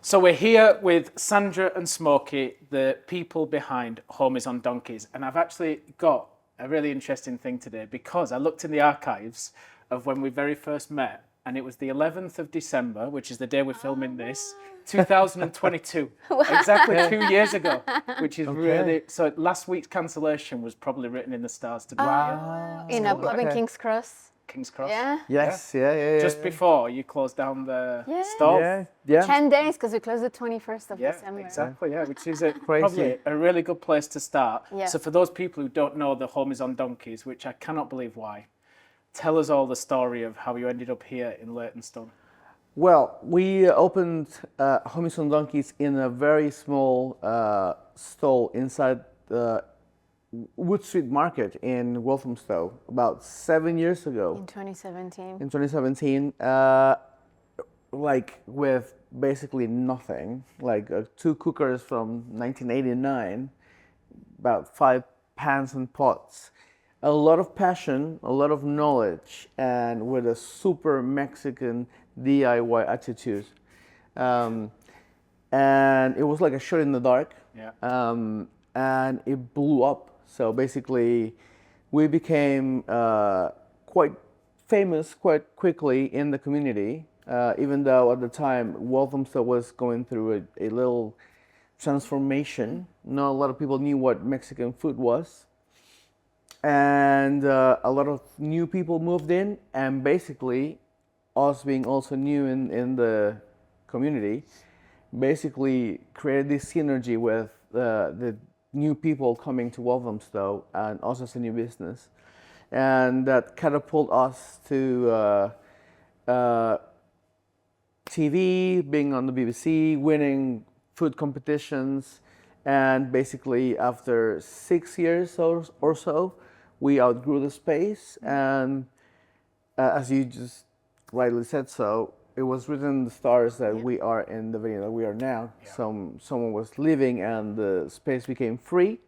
So we're here with Sandra and Smokey, the people behind Home is on Donkeys. And I've actually got a really interesting thing today because I looked in the archives of when we very first met, and it was the 11th of December, which is the day we're filming this, 2022. Exactly 2 years ago, which is really... So last week's cancellation was probably written in the stars to be here. In a pub in King's Cross. King's Cross. Yeah. Yes, yeah. Just before you closed down the stall. Yeah. 10 days because we closed the 21st of December. Exactly, which is probably a really good place to start. Yeah. So for those people who don't know the Home is on Donkeys, which I cannot believe why, tell us all the story of how you ended up here in Leytonstone. Well, we opened Home is on Donkeys in a very small stall inside the Wood Street Market in Walthamstow about 7 years ago. In 2017. In 2017, like with basically nothing, like 2 cookers from 1989, about 5 pans and pots, a lot of passion, a lot of knowledge, and with a super Mexican DIY attitude. And it was like a shot in the dark. And it blew up. So basically, we became quite famous quite quickly in the community, even though at the time Walthamstow was going through a little transformation. Not a lot of people knew what Mexican food was. And a lot of new people moved in, and basically, us being also new in the community, basically created this synergy with the new people coming to Walthamstow and us as a new business, and that catapulted us to TV, being on the BBC, winning food competitions, and basically after 6 years or so, we outgrew the space, and as you just rightly said, so it was written in the stars that we are in the venue that we are now. Someone was leaving and the space became free.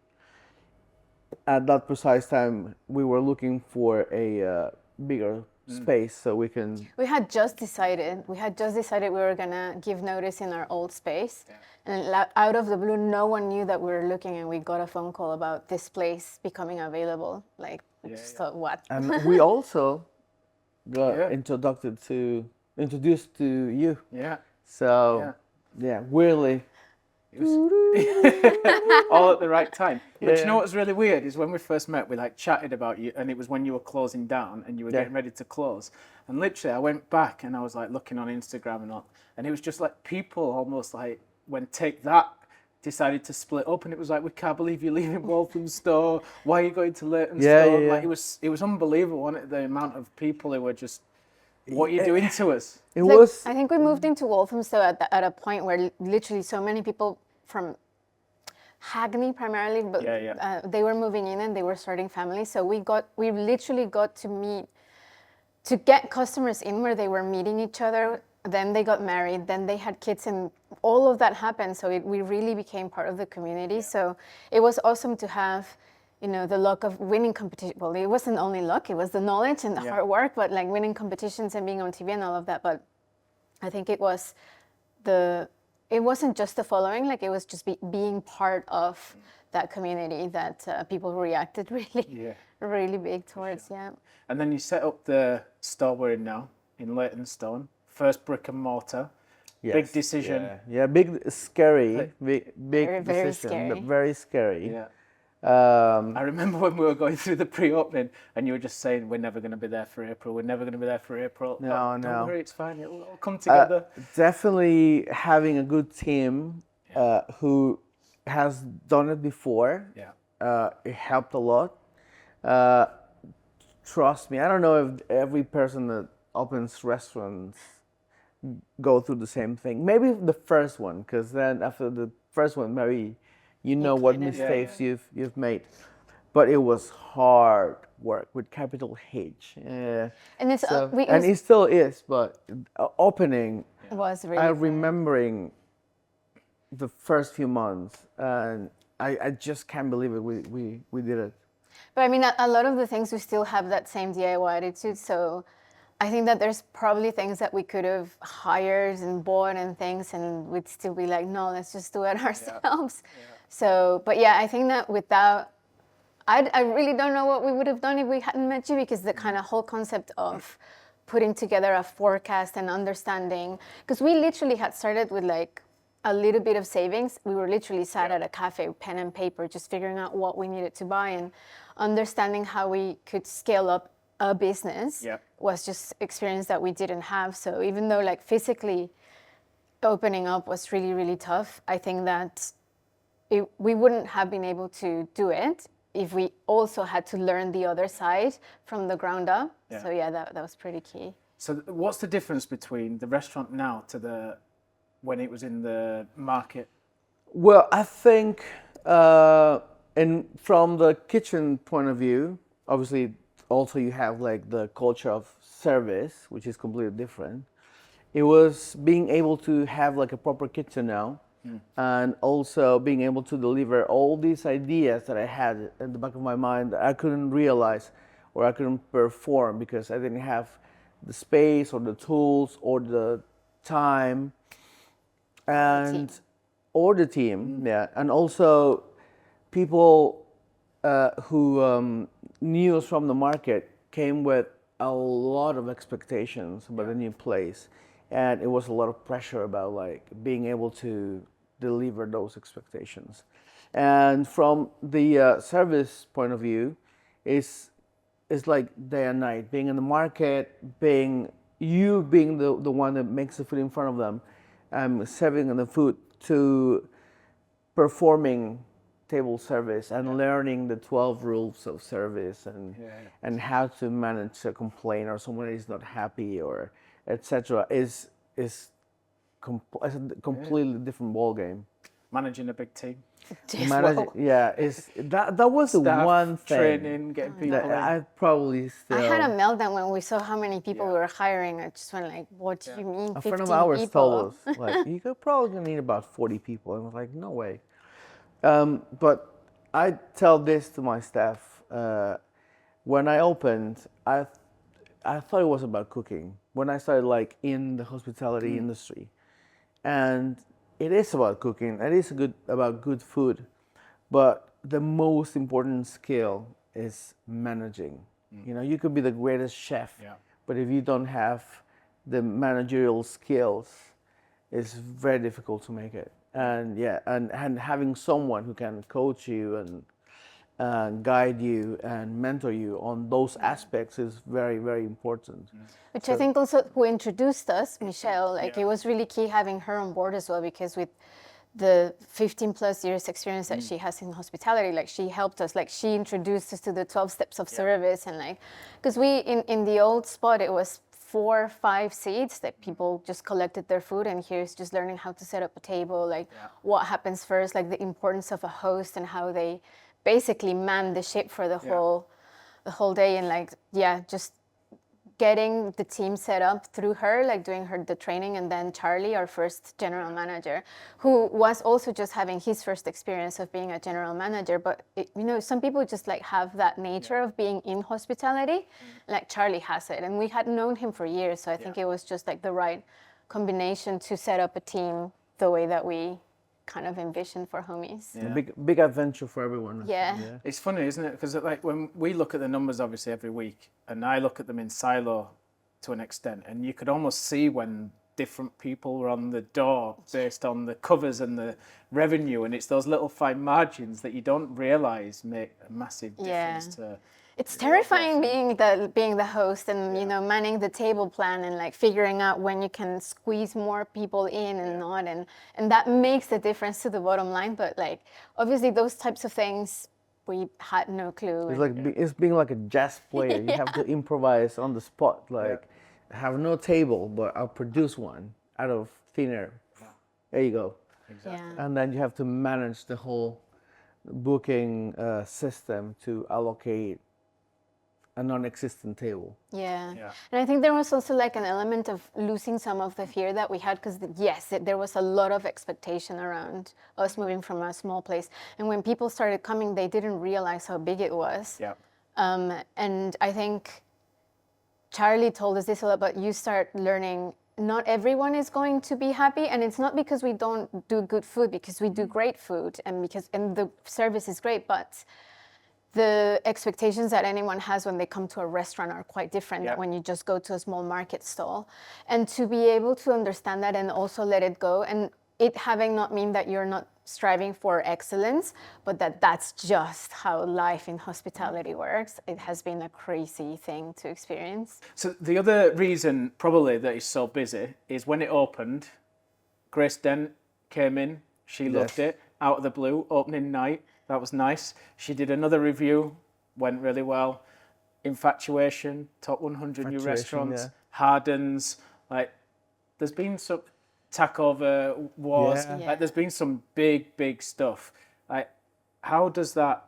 At that precise time, we were looking for a bigger space so we can... We had just decided we were going to give notice in our old space. And out of the blue, no one knew that we were looking, and we got a phone call about this place becoming available. Like, just thought, what? And we also got introduced to you. So, weirdly. It was all at the right time. But you know what's really weird is when we first met, we like chatted about you, and it was when you were closing down and you were getting ready to close. And literally, I went back and I was like looking on Instagram and all, and it was just like people almost like when Take That decided to split up, and it was like, we can't believe you're leaving Walthamstow. Why are you going to Leytonstone? Like it was unbelievable, wasn't it? The amount of people who were just, what are you doing to us? It was. I think we moved into Walthamstow at a point where literally so many people from Hackney primarily, but they were moving in and they were starting families. So we literally got to get customers in where they were meeting each other. Then they got married, then they had kids, and all of that happened. So we really became part of the community. So it was awesome to have, the luck of winning competition. Well, it wasn't only luck, it was the knowledge and the hard work, but like winning competitions and being on TV and all of that. But I think it wasn't just the following, like it was just being part of that community that people reacted really big towards, And then you set up the store we're in now, in Leytonstone. First brick and mortar, big decision. Big, scary, big very decision, scary. but very scary. I remember when we were going through the pre-opening and you were just saying, we're never going to be there for April, we're never going to be there for April. No. Don't worry, it's fine, it'll all come together. Definitely having a good team who has done it before, it helped a lot. Trust me, I don't know if every person that opens restaurants go through the same thing. Maybe the first one, because then after the first one, maybe you know what mistakes you've made. But it was hard work with capital H. And it still is, but opening was really I'm remembering the first few months, and I just can't believe it. We did it. But I mean, a lot of the things we still have that same DIY attitude. So I think that there's probably things that we could have hired and bought and things, and we'd still be like, no, let's just do it ourselves. Yeah. So, but yeah, I think that without, I really don't know what we would have done if we hadn't met you, because the kind of whole concept of putting together a forecast and understanding, because we literally had started with like a little bit of savings. We were literally sat at a cafe, pen and paper, just figuring out what we needed to buy and understanding how we could scale up a business was just experience that we didn't have. So even though like physically opening up was really, really tough, I think that we wouldn't have been able to do it if we also had to learn the other side from the ground up. Yeah. So yeah, that was pretty key. So what's the difference between the restaurant now to when it was in the market? Well, I think from the kitchen point of view, obviously also you have like the culture of service, which is completely different. It was being able to have like a proper kitchen now, and also being able to deliver all these ideas that I had in the back of my mind that I couldn't realize or I couldn't perform because I didn't have the space or the tools or the time and or the team. Yeah, and also people who knew us from the market came with a lot of expectations about the new place, and it was a lot of pressure about like being able to deliver those expectations. And from the service point of view, it's like day and night, being in the market, being the one that makes the food in front of them, serving the food, to performing table service and learning the 12 rules of service and how to manage a complaint or someone is not happy or etc. is a completely different ball game. Managing a big team. That was the one thing. Training, getting people in. I probably still. I had a meltdown when we saw how many people we were hiring. I just went like, "What do you mean? 15 A friend of ours people? told us like you're probably gonna need about 40 people, and I was like, no way. But I tell this to my staff. When I opened, I thought it was about cooking. When I started like in the hospitality industry, and it is about cooking. It is about good food, but the most important skill is managing. You know, you could be the greatest chef, but if you don't have the managerial skills, it's very difficult to make it. And having someone who can coach you and guide you and mentor you on those aspects is very, very important. Which I think also who introduced us, Michelle, it was really key having her on board as well, because with the 15 plus years experience that she has in hospitality, like she helped us, like she introduced us to the 12 steps of service, and like, because we, in the old spot, it was 4 or 5 seats that people just collected their food, and here's just learning how to set up a table, like what happens first, like the importance of a host and how they basically man the ship for the whole day, and like just getting the team set up through her, like doing the training, and then Charlie, our first general manager, who was also just having his first experience of being a general manager. But some people just like have that nature of being in hospitality, like Charlie has it, and we had known him for years. So I think it was just like the right combination to set up a team the way that we kind of envisioned for Homies. A big adventure for everyone. Yeah. It's funny, isn't it? Because like when we look at the numbers, obviously every week, and I look at them in silo to an extent, and you could almost see when different people were on the door based on the covers and the revenue, and it's those little fine margins that you don't realize make a massive difference to. It's terrifying being the host and manning the table plan and like figuring out when you can squeeze more people in and not, and that makes the difference to the bottom line. But like obviously those types of things we had no clue. It's like it's being like a jazz player. You have to improvise on the spot. Like I have no table, but I'll produce one out of thin air. There you go. Exactly. And then you have to manage the whole booking system to allocate a non-existent table. Yeah. And I think there was also like an element of losing some of the fear that we had, because there was a lot of expectation around us moving from a small place, and when people started coming, they didn't realize how big it was. And I think Charlie told us this a lot, but you start learning not everyone is going to be happy, and it's not because we don't do good food, because we do great food, and the service is great, but the expectations that anyone has when they come to a restaurant are quite different than when you just go to a small market stall. And to be able to understand that and also let it go, and it having not mean that you're not striving for excellence, but that's just how life in hospitality works. It has been a crazy thing to experience. So the other reason probably that it's so busy is when it opened, Grace Dent came in, she loved it, out of the blue, opening night. That was nice. She did another review, went really well. Infatuation, top 100 new restaurants. Hardens, like there's been some takeover wars. Like there's been some big stuff. Like how does that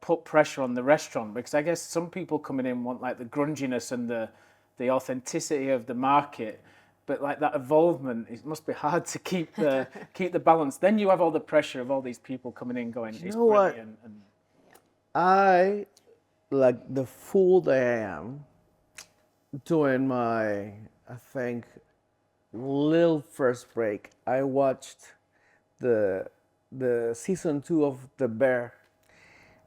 put pressure on the restaurant? Because I guess some people coming in want like the grunginess and the authenticity of the market. But like that involvement, it must be hard to keep the balance. Then you have all the pressure of all these people coming in going, it's brilliant. And I, like the fool that I am, during my, I think, little first break, I watched the season 2 of The Bear.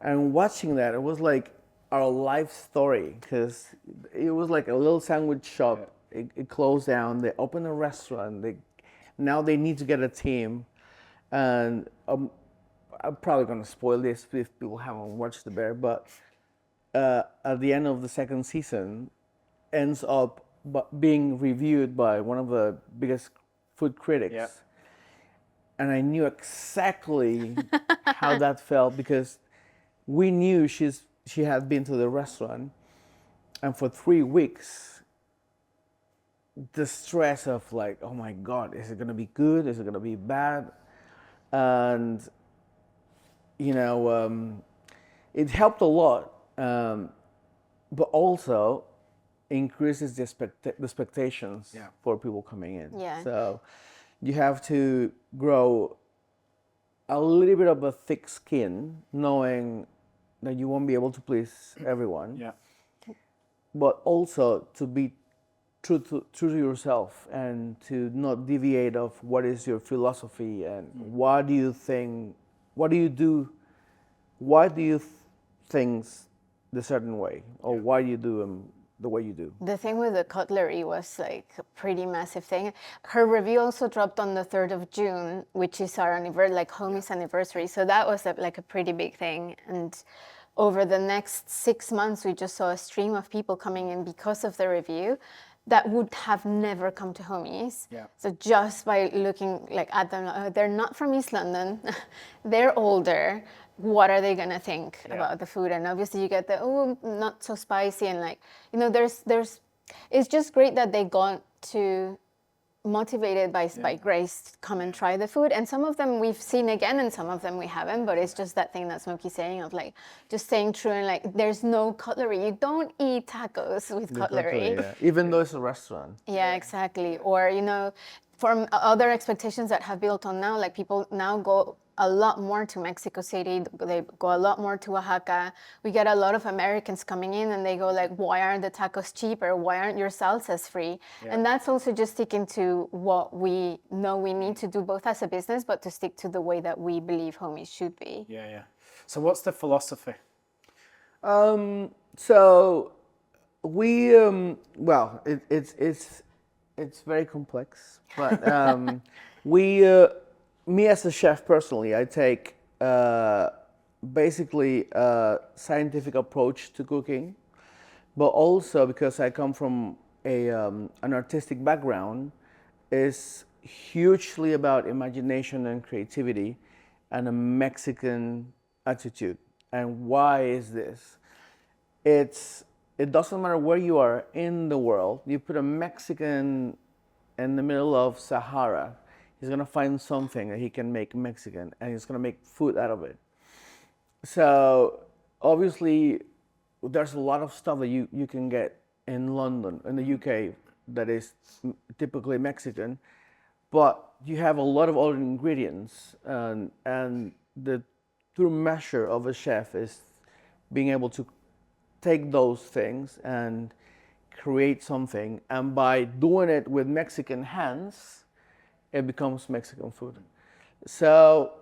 And watching that, it was like our life story, because it was like a little sandwich shop. It closed down. They opened a restaurant. Now they need to get a team, and I'm probably gonna spoil this if people haven't watched The Bear. But at the end of the second season, ends up being reviewed by one of the biggest food critics, and I knew exactly how that felt, because we knew she had been to the restaurant, and for 3 weeks. The stress of like, oh my God, is it gonna be good? Is it gonna be bad? And it helped a lot, but also increases the expectations for people coming in. Yeah. So you have to grow a little bit of a thick skin, knowing that you won't be able to please everyone. Yeah. But also to be true to yourself, and to not deviate of what is your philosophy and why do you do things the certain way, or why do you do them the way you do. The thing with the cutlery was like a pretty massive thing. Her review also dropped on the 3rd of June, which is our homie's anniversary. So that was like a pretty big thing. And over the next 6 months, we just saw a stream of people coming in because of the review that would have never come to Homies. Yeah. So just by looking at them, they're not from East London, they're older. What are they gonna think about the food? And obviously you get the not so spicy, and there's it's just great that they got to motivated by Grace to come and try the food. And some of them we've seen again and some of them we haven't, but it's just that thing that Smokey's saying of just staying true and there's no cutlery. You don't eat tacos with cutlery. Even though it's a restaurant. Yeah, exactly. Or, from other expectations that have built on now, people now go a lot more to Mexico City, they go a lot more to Oaxaca. We get a lot of Americans coming in and they go why aren't the tacos cheaper? Why aren't your salsas free? Yeah. And that's also just sticking to what we know we need to do both as a business, but to stick to the way that we believe Homies should be. Yeah. So what's the philosophy? So we, it's very complex, but me as a chef personally, I take basically a scientific approach to cooking, but also because I come from an artistic background, is hugely about imagination and creativity and a Mexican attitude. And why is this? It doesn't matter where you are in the world, you put a Mexican in the middle of Sahara, he's gonna find something that he can make Mexican, and he's gonna make food out of it. So obviously, there's a lot of stuff that you can get in London, in the UK, that is typically Mexican, but you have a lot of other ingredients, and the true measure of a chef is being able to take those things and create something, and by doing it with Mexican hands, it becomes Mexican food. So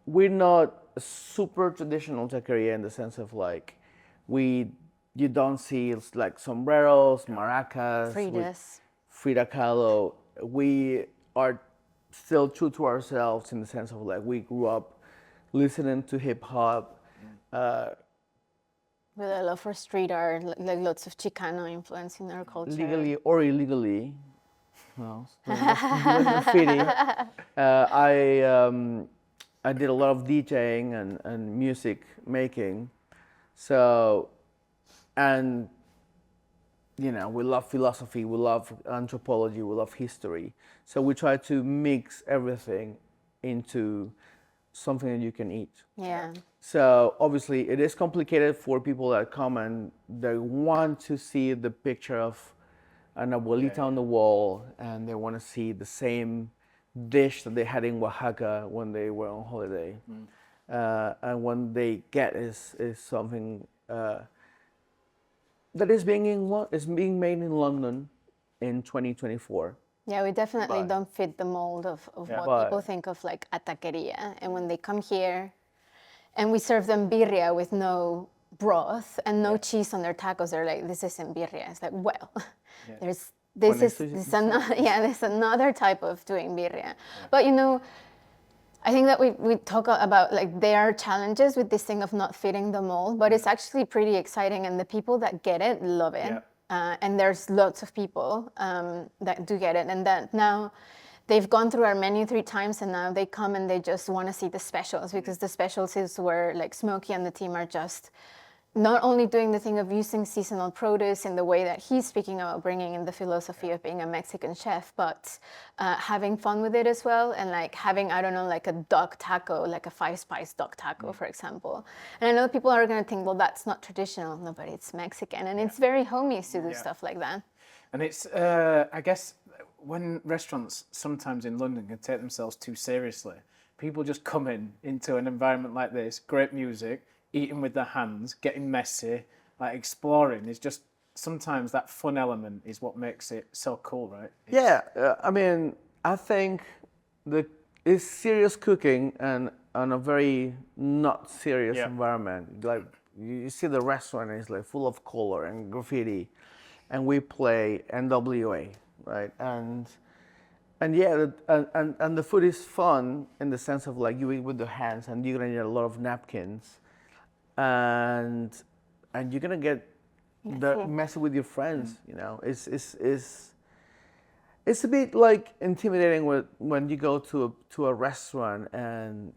we're not a super traditional taqueria in the sense of like you don't see like sombreros, maracas, Fridas. Frida Kahlo. We are still true to ourselves in the sense of like we grew up listening to hip hop. With a love for street art, like lots of Chicano influence in our culture. Legally or illegally. Well, graffiti. I did a lot of DJing and music making. So, and you know, we love philosophy, we love anthropology, we love history. So we try to mix everything into something that you can eat. Yeah. So obviously it is complicated for people that come and they want to see the picture of an abuelita on the wall, and they want to see the same dish that they had in Oaxaca when they were on holiday. And when they get is something that is being made in London in 2024. Yeah, we definitely don't fit the mold of what people think of like a taqueria. And when they come here and we serve them birria with no broth and no cheese on their tacos, they're like, this isn't birria. It's like, well, there's another type of doing birria. But you know, I think that we talk about like there are challenges with this thing of not fitting the mold, but it's actually pretty exciting, and the people that get it love it. Yeah. And there's lots of people that do get it, and that now they've gone through our menu 3 times, and now they come and they just want to see the specials, because the specials is where like Smokey and the team are just not only doing the thing of using seasonal produce in the way that he's speaking about, bringing in the philosophy of being a Mexican chef, but having fun with it as well, and like having, I don't know, like a duck taco, like a 5-spice duck taco, for example. And I know people are going to think, well, that's not traditional. No, but it's Mexican, and it's very homies to do stuff like that. And it's, I guess, when restaurants sometimes in London can take themselves too seriously, people just come into an environment like this, great music, eating with their hands, getting messy, like exploring. Is just sometimes that fun element is what makes it so cool, right? I mean, I think it's serious cooking and on a very not serious environment. Like you see the restaurant is like full of color and graffiti, and we play NWA, right? And the food is fun in the sense of like you eat with the hands, and you're gonna need a lot of napkins. And you're gonna get messy with your friends. You know, it's a bit like intimidating when you go to a restaurant and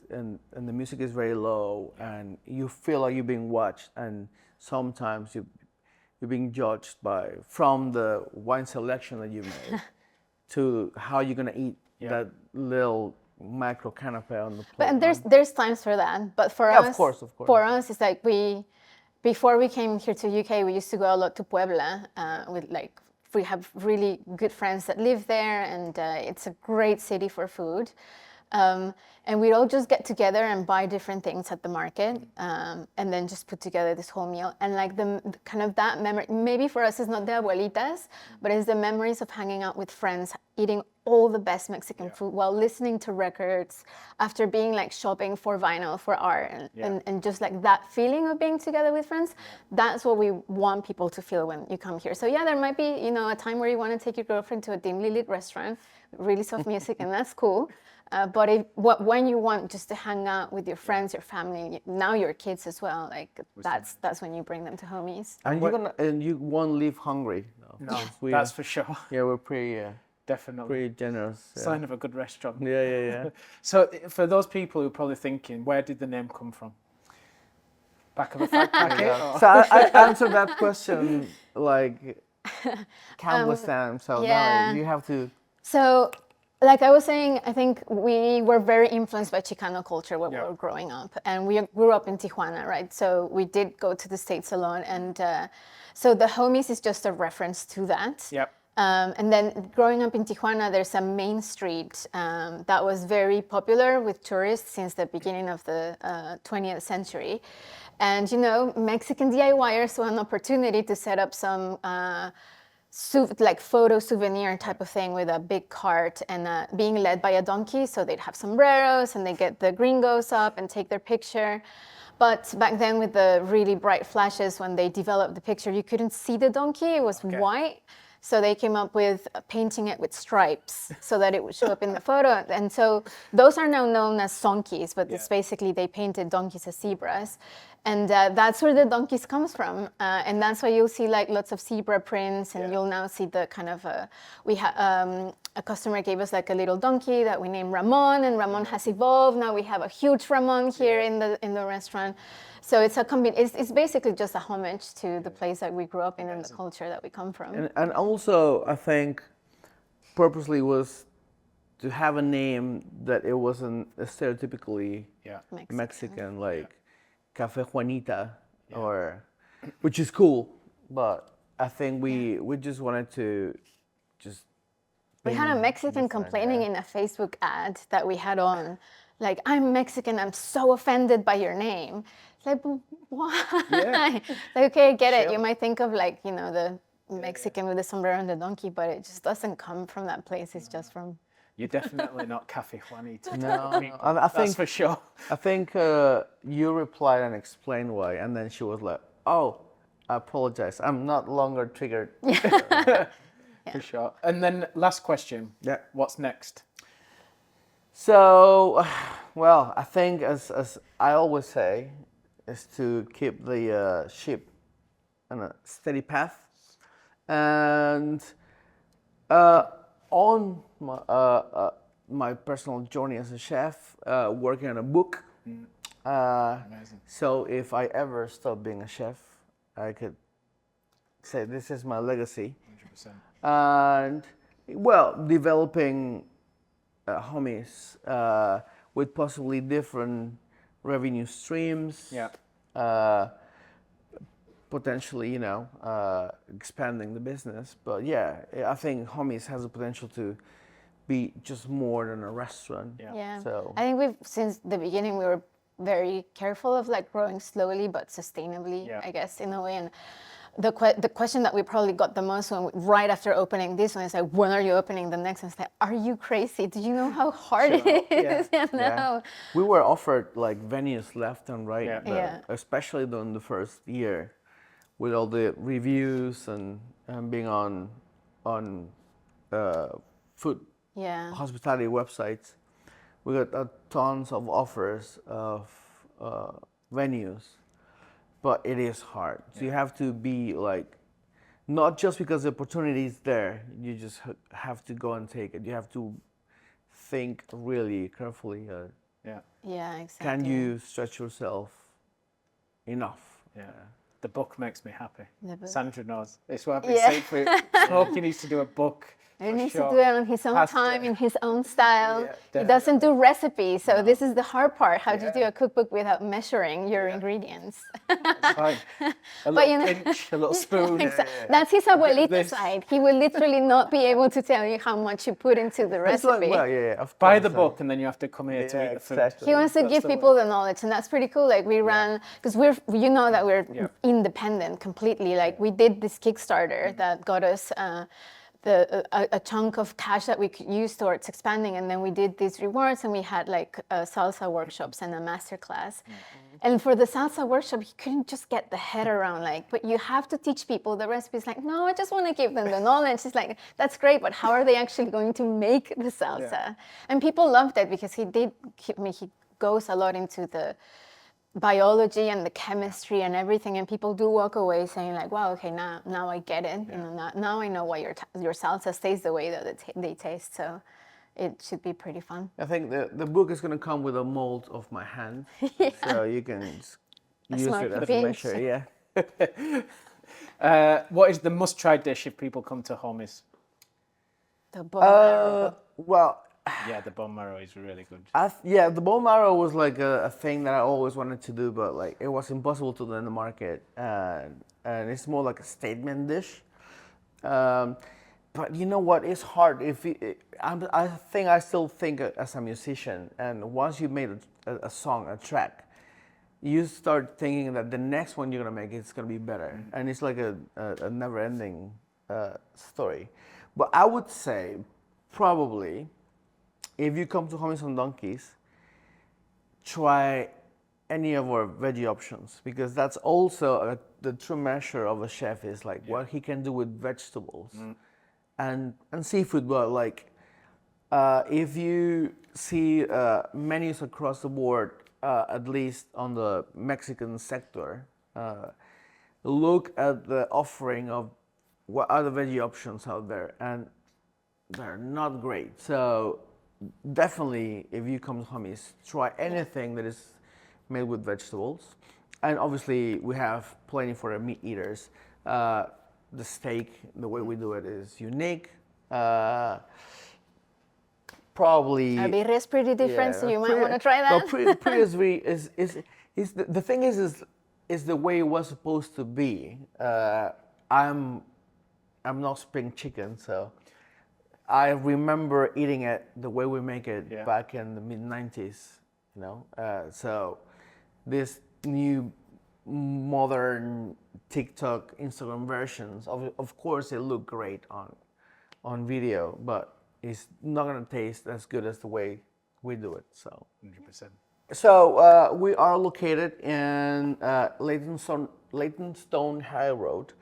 the music is very low and you feel like you're being watched, and sometimes you're being judged from the wine selection that you made to how you're gonna eat that little micro canapé on the plate. But and there's times for that. But for us, of course. For us, it's like before we came here to UK, we used to go a lot to Puebla. We have really good friends that live there, and it's a great city for food. And we'd all just get together and buy different things at the market, and then just put together this whole meal. And like the kind of that memory, maybe for us it's not the abuelitas, but it's the memories of hanging out with friends, eating all the best Mexican food while listening to records, after being like shopping for vinyl, for art, and just like that feeling of being together with friends. That's what we want people to feel when you come here. So yeah, there might be, you know, a time where you want to take your girlfriend to a dimly lit restaurant, really soft music, and that's cool. But when you want just to hang out with your friends, your family, now your kids as well, like that's when you bring them to homies. And you won't leave hungry. No, that's for sure. Yeah, we're pretty definitely pretty generous. Yeah. Sign of a good restaurant. Yeah. So for those people who are probably thinking, where did the name come from? Back of a fag packet? So I answered that question like countless times. So now you have to. So, like I was saying, I think we were very influenced by Chicano culture when we were growing up, and we grew up in Tijuana, right? So we did go to the States a lot, and so the homies is just a reference to that. Yep. And then growing up in Tijuana, there's a main street that was very popular with tourists since the beginning of the 20th century. And, you know, Mexican DIYers saw an opportunity to set up some like photo souvenir type of thing with a big cart and being led by a donkey. So they'd have sombreros and they get the gringos up and take their picture. But back then with the really bright flashes, when they developed the picture, you couldn't see the donkey. It was white. So they came up with painting it with stripes so that it would show up in the photo. And so those are now known as sonkies, but it's basically they painted donkeys as zebras. And that's where the donkeys comes from. And that's why you'll see like lots of zebra prints, and you'll now see the kind of, a customer gave us like a little donkey that we named Ramon, and Ramon has evolved. Now we have a huge Ramon here in the restaurant. So it's it's basically just a homage to the place that we grew up in and the culture that we come from. And also, I think, purposely was to have a name that it wasn't stereotypically Mexican, like Café Juanita, or which is cool. But I think we just wanted to just. We had a Mexican complaining in a Facebook ad that we had on, like, I'm Mexican, I'm so offended by your name. It's like, why? Yeah. Like, okay, I get it. You might think of like, you know, the Mexican with the sombrero and the donkey, but it just doesn't come from that place. It's just from. You're definitely not Café Juanita. No, I think that's for sure. I think you replied and explained why, and then she was like, "Oh, I apologize. I'm not longer triggered." For sure. And then last question. Yeah. What's next? So, well, I think as I always say, is to keep the ship on a steady path, and on my personal journey as a chef, working on a book. Amazing. So if I ever stop being a chef, I could say this is my legacy. 100%. And well, developing homies with possibly different revenue streams. Yeah. Potentially, you know, expanding the business. But yeah, I think homies has the potential to be just more than a restaurant. Yeah. So I think since the beginning, we were very careful of like growing slowly but sustainably, I guess, in a way. And the question that we probably got the most right after opening this one is like, when are you opening the next one? It's like, are you crazy? Do you know how hard it is? Yeah. We were offered like venues left and right, Yeah. especially during the first year, with all the reviews and being on food hospitality websites. We got tons of offers of venues. But it is hard. So you have to be like, not just because the opportunity is there, you just have to go and take it. You have to think really carefully. Yeah, exactly. Can you stretch yourself enough? Yeah. The book makes me happy. Book. Sandra knows. It's what I've been saying for Smokey needs to do a book. He needs to do it on his own time, in his own style. Yeah, he doesn't do recipes, so this is the hard part. How do you do a cookbook without measuring your ingredients? It's fine. A little pinch, a little spoon. That's his abuelita side. He will literally not be able to tell you how much you put into the recipe. Buy the book and then you have to come here to eat the food. He wants to give people the knowledge, and that's pretty cool. Like we ran, because you know that we're independent completely. Like we did this Kickstarter that got us a chunk of cash that we could use towards expanding, and then we did these rewards, and we had like salsa workshops and a masterclass. And for the salsa workshop, you couldn't just get the head around like, but you have to teach people the recipes. Like, no, I just want to give them the knowledge. It's like, that's great, but how are they actually going to make the salsa? And people loved it because he goes a lot into the biology and the chemistry and everything, and people do walk away saying like, wow, okay, now I get it. You know, now I know why your salsas taste the way that they taste. So it should be pretty fun. I think the book is going to come with a mold of my hand, so you can use it as a measure. What is the must-try dish if people come to Homies? The bone marrow. Well. Yeah, the bone marrow is really good. The bone marrow was like a thing that I always wanted to do, but like it was impossible to do in the market, and it's more like a statement dish. But you know what? It's hard. I still think as a musician, and once you made a song, a track, you start thinking that the next one you're gonna make is gonna be better, and it's like a never-ending story. But I would say, probably, if you come to Hummus and Donkeys, try any of our veggie options, because that's also the true measure of a chef is like what he can do with vegetables and seafood. But like if you see menus across the board, at least on the Mexican sector, look at the offering of what other veggie options out there, and they're not great. So definitely, if you come to Hummus, try anything that is made with vegetables. And obviously, we have plenty for the meat eaters. The steak, the way we do it is unique. Probably Albirria is pretty different, so you might want to try that. No, Priya is the thing is the way it was supposed to be. I'm not spring chicken, so I remember eating it the way we make it back in the mid-90s, you know. So this new modern TikTok, Instagram versions, of course, they look great on video, but it's not gonna taste as good as the way we do it. So 100%. So we are located in Leytonstone High Road,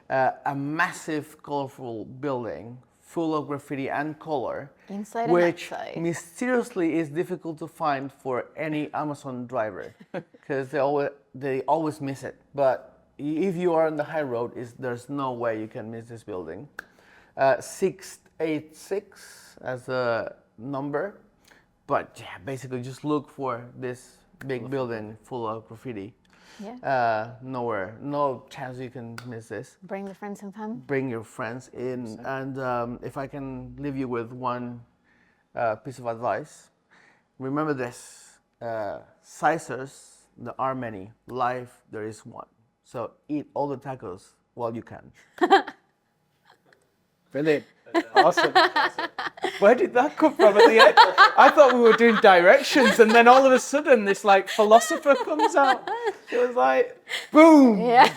a massive, colorful building full of graffiti and color, inside which and outside. mysteriously is difficult to find for any Amazon driver, because they always miss it. But if you are on the high road, there's no way you can miss this building. 686 as a number, but yeah, basically just look for this big building full of graffiti. Yeah. No chance you can miss this. Bring the friends and family. Bring your friends in, and if I can leave you with one piece of advice, remember this: Caesars, there are many. Life, there is one. So eat all the tacos while you can. Brilliant. Awesome. Where did that come from at the end? I thought we were doing directions, and then all of a sudden this like philosopher comes out. It was like, boom. Yeah.